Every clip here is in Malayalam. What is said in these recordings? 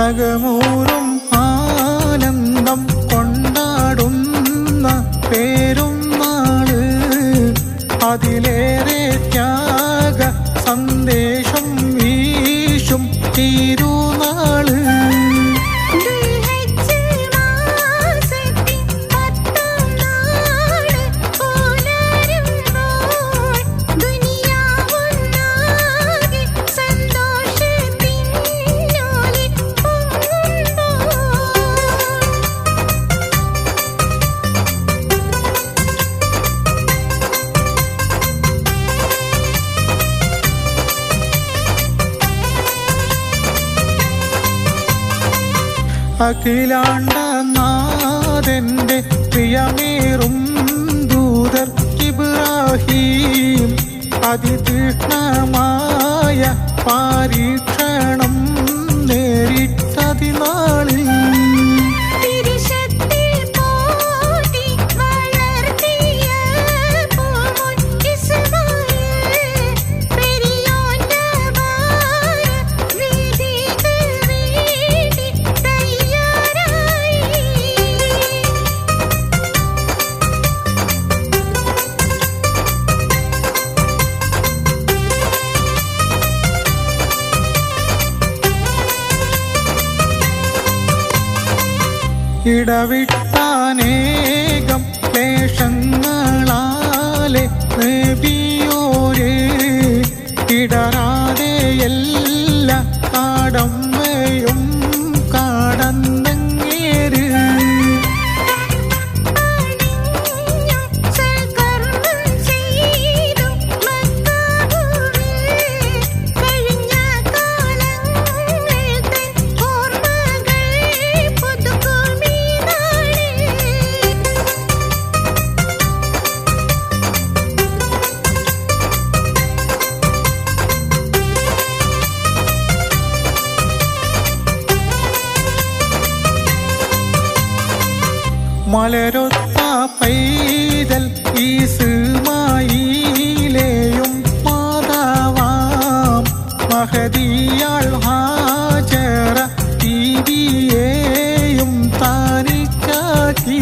അകമൂറും ആനന്ദം കൊണ്ടാടുന്ന പെരുന്നാള്, അതിലേറെ ത്യാഗ സന്ദേശം വീശും തിരുനാള്. അഖിലാണ്ട നാഥന്റെ പ്രിയമേറും ദൂതർ ഇബ്രാഹീം, അതിതീക്ഷ്ണമായ പരീക്ഷണം നേരിട്ടതിനാളിൽ ഇടവിട്ടാനേകം ക്ലേശങ്ങളാലെ നബിയോരേ ഇടരാതെ എല്ലാ കടമയും കടന്നങ്ങേര്. മലരൊത്ത പൈതൽ ഈസ്മായിലേയും മാതാവാം മഹദിയാൾ ഹാജറ ബീവിയേയും താനിക്കാക്കി.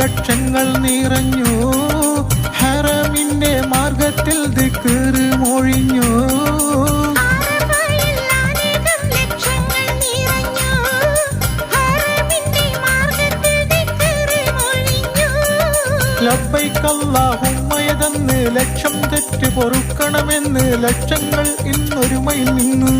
ലക്ഷങ്ങൾ നിറഞ്ഞു, ഹറമിന്റെ മാർഗത്തിൽ ദിക്റ് മൊഴിഞ്ഞു. ലബ്ബൈക അല്ലാഹുമ്മയെന്ന് ലക്ഷം തെറ്റ് പൊറുക്കണമെന്ന് ലക്ഷങ്ങൾ ഇന്നൊരുമയിൽ നിന്നു.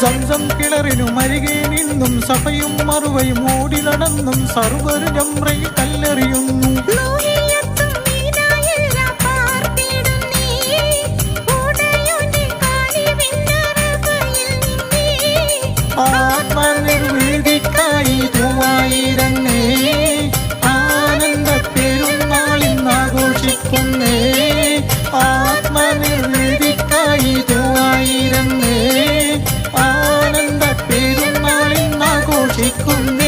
സംസം കിണറിനും അരികെ നിന്നും സഫയും മറുവയും ഓടി നടന്നും സർവർ ജംറയിൽ കല്ലെറിയുന്നു. ആത്മനിർവൃതിക്കായി ദുആയിരന്നേ, ആനന്ദ പെരുന്നാളിന്നാഘോഷിക്കുന്നേ. ആത്മനിർവൃതിക്കായി ദുആയിരന്നേ, ആനന്ദ പെരുന്നാളിന്നാഘോഷിക്കുന്നേ.